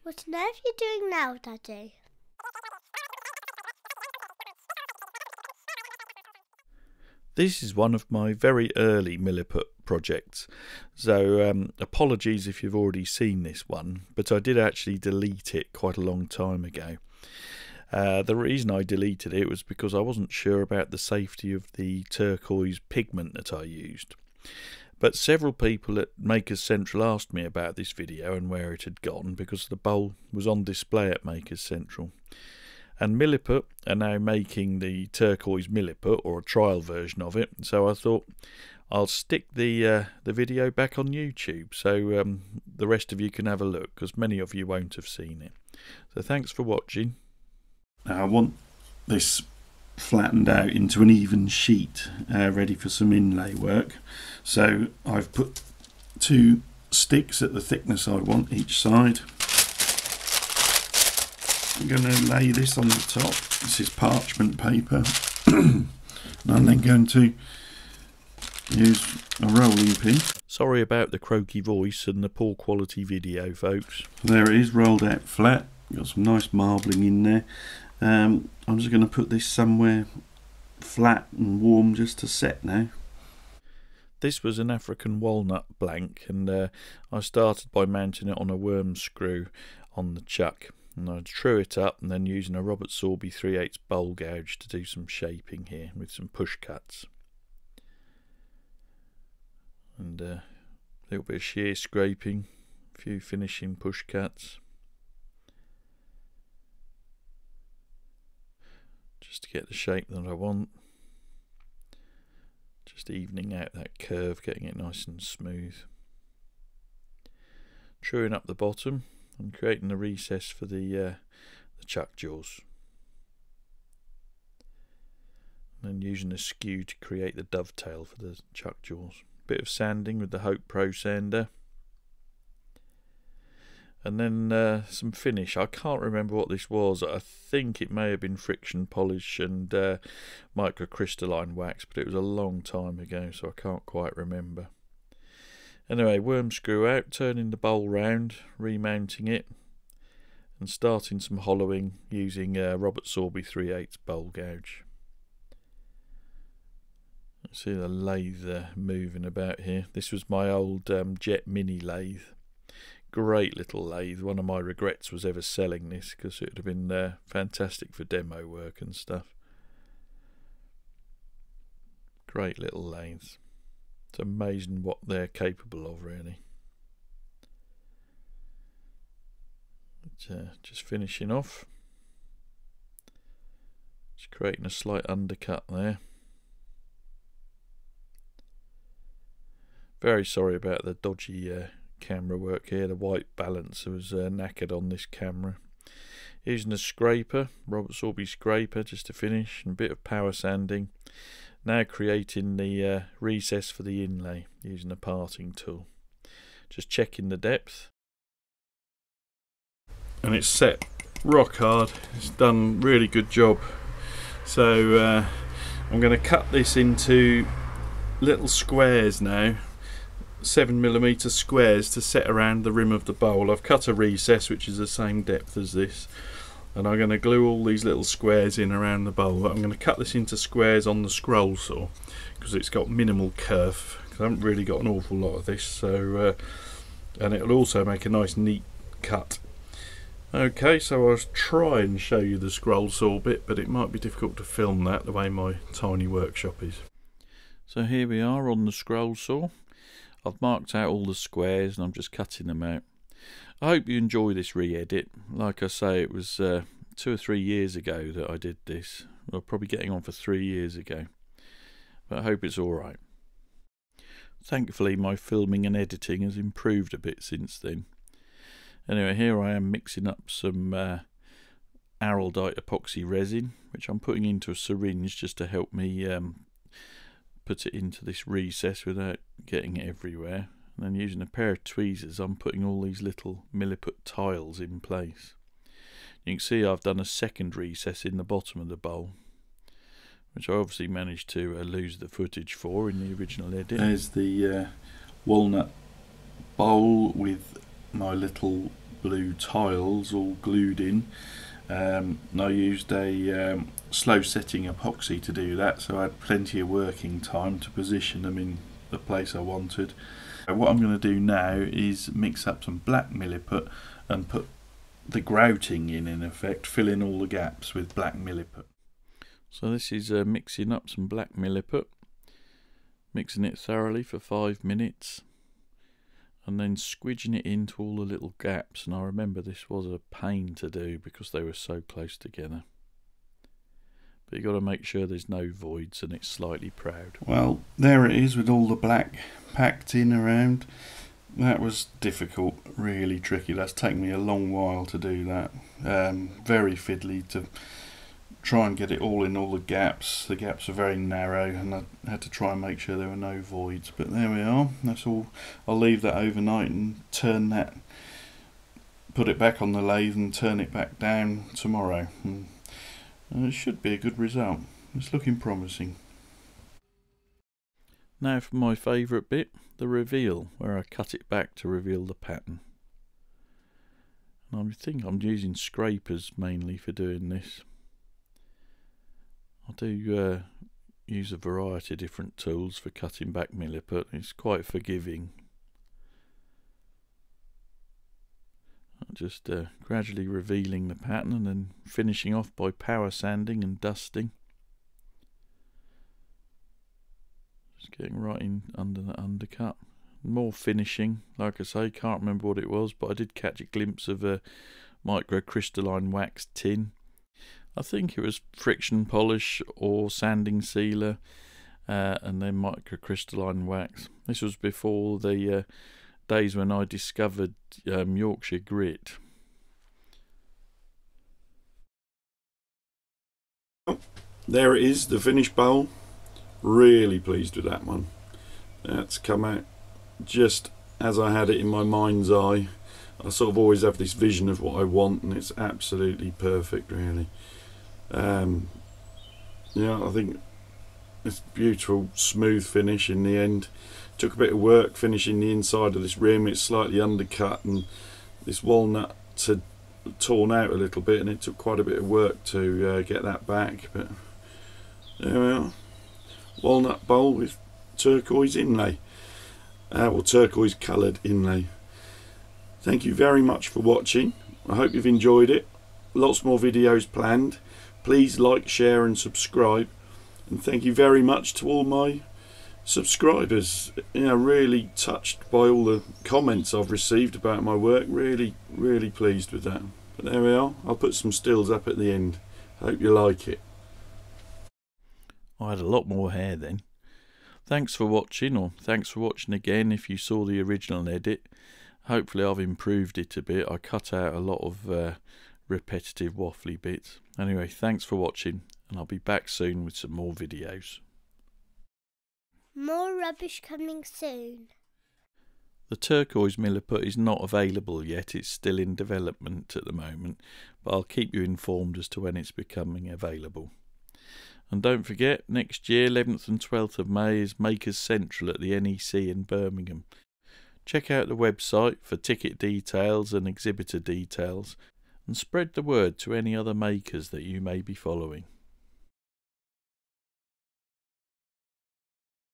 What on earth are you doing now, Daddy? This is one of my very early Milliput projects, so apologies if you've already seen this one, but I did actually delete it quite a long time ago. The reason I deleted it was because I wasn't sure about the safety of the turquoise pigment that I used. But several people at Makers Central asked me about this video and where it had gone, because the bowl was on display at Makers Central. And Milliput are now making the turquoise Milliput, or a trial version of it, so I thought I'll stick the video back on YouTube so the rest of you can have a look, because many of you won't have seen it. So thanks for watching. Now I want this flattened out into an even sheet, ready for some inlay work. So I've put 2 sticks at the thickness I want each side. I'm going to lay this on the top. This is parchment paper. And I'm then going to use a rolling pin. Sorry about the croaky voice and the poor quality video, folks. There it is, rolled out flat. Got some nice marbling in there. I'm just going to put this somewhere flat and warm just to set now. This was an African walnut blank, and I started by mounting it on a worm screw on the chuck. And I drew it up and then using a Robert Sorby 3/8 bowl gouge to do some shaping here with some push cuts. And a little bit of shear scraping, a few finishing push cuts. Just to get the shape that I want. Just evening out that curve, getting it nice and smooth. Truing up the bottom and creating a recess for the chuck jaws. And then using a skew to create the dovetail for the chuck jaws. Bit of sanding with the Hope Pro sander. And then some finish. I can't remember what this was. I think it may have been friction polish and microcrystalline wax, but it was a long time ago, so I can't quite remember. Anyway, worm screw out, turning the bowl round, remounting it, and starting some hollowing using Robert Sorby 3/8 bowl gouge. See the lathe moving about here. This was my old Jet Mini lathe. Great little lathe. One of my regrets was ever selling this, because it would have been fantastic for demo work and stuff. Great little lathes. It's amazing what they're capable of, really. But, just finishing off. Just creating a slight undercut there. Very sorry about the dodgy camera work here. The white balance was knackered on this camera. Using a scraper, Robert Sorby scraper, just to finish, and a bit of power sanding. Now creating the recess for the inlay using a parting tool. Just checking the depth. And it's set rock hard. It's done really good job. So I'm going to cut this into little squares now. 7mm squares to set around the rim of the bowl. I've cut a recess which is the same depth as this, and I'm going to glue all these little squares in around the bowl. I'm going to cut this into squares on the scroll saw because it's got minimal kerf, because I haven't really got an awful lot of this, so and it'll also make a nice neat cut. Okay, so I'll try and show you the scroll saw bit, but it might be difficult to film that the way my tiny workshop is. So here we are on the scroll saw. I've marked out all the squares and I'm just cutting them out. I hope you enjoy this re-edit. Like I say, it was 2 or 3 years ago that I did this. Well, probably getting on for 3 years ago. But I hope it's alright. Thankfully my filming and editing has improved a bit since then. Anyway, here I am mixing up some Araldite epoxy resin, which I'm putting into a syringe just to help me put it into this recess without getting it everywhere. And then using a pair of tweezers I'm putting all these little Milliput tiles in place. You can see I've done a second recess in the bottom of the bowl, which I obviously managed to lose the footage for in the original edit. There's the walnut bowl with my little blue tiles all glued in. I used a slow setting epoxy to do that, so I had plenty of working time to position them in the place I wanted. What I'm going to do now is mix up some black milliput and put the grouting in effect, fill in all the gaps with black milliput. So this is mixing up some black milliput, mixing it thoroughly for 5 minutes, and then squidging it into all the little gaps. And I remember this was a pain to do because they were so close together. But you've got to make sure there's no voids and it's slightly proud. Well, there it is with all the black packed in around. That was difficult, really tricky. That's taken me a long while to do that. Very fiddly to try and get it all in all the gaps. The gaps are very narrow and I had to try and make sure there were no voids. But there we are, that's all. I'll leave that overnight and turn that, put it back on the lathe and turn it back down tomorrow. And it should be a good result. It's looking promising. Now for my favourite bit, the reveal, where I cut it back to reveal the pattern. And I think I'm using scrapers mainly for doing this. I do use a variety of different tools for cutting back milliput. It's quite forgiving. Just gradually revealing the pattern and then finishing off by power sanding and dusting. Just getting right in under the undercut. More finishing, like I say, can't remember what it was, but I did catch a glimpse of a microcrystalline wax tin. I think it was friction polish or sanding sealer, and then microcrystalline wax. This was before the days when I discovered Yorkshire grit. There it is, the finished bowl. Really pleased with that one. That's come out just as I had it in my mind's eye. I sort of always have this vision of what I want, and it's absolutely perfect, really. Yeah, I think it's beautiful, smooth finish in the end. Took a bit of work finishing the inside of this rim. It's slightly undercut, and this walnut had torn out a little bit, and it took quite a bit of work to get that back. But there we are, walnut bowl with turquoise inlay, or turquoise coloured inlay. Thank you very much for watching. I hope you've enjoyed it. Lots more videos planned. Please like, share and subscribe, and thank you very much to all my subscribers. You know, really touched by all the comments I've received about my work. Really pleased with that. But there we are, I'll put some stills up at the end. Hope you like it. I had a lot more hair then. Thanks for watching, or thanks for watching again if you saw the original edit. Hopefully I've improved it a bit. I cut out a lot of repetitive waffly bits. Anyway, thanks for watching, and I'll be back soon with some more videos. More rubbish coming soon. The turquoise milliput is not available yet. It's still in development at the moment, but I'll keep you informed as to when it's becoming available. And don't forget, next year, 11th and 12th of May, is Makers Central at the NEC in Birmingham. Check out the website for ticket details and exhibitor details, and spread the word to any other makers that you may be following.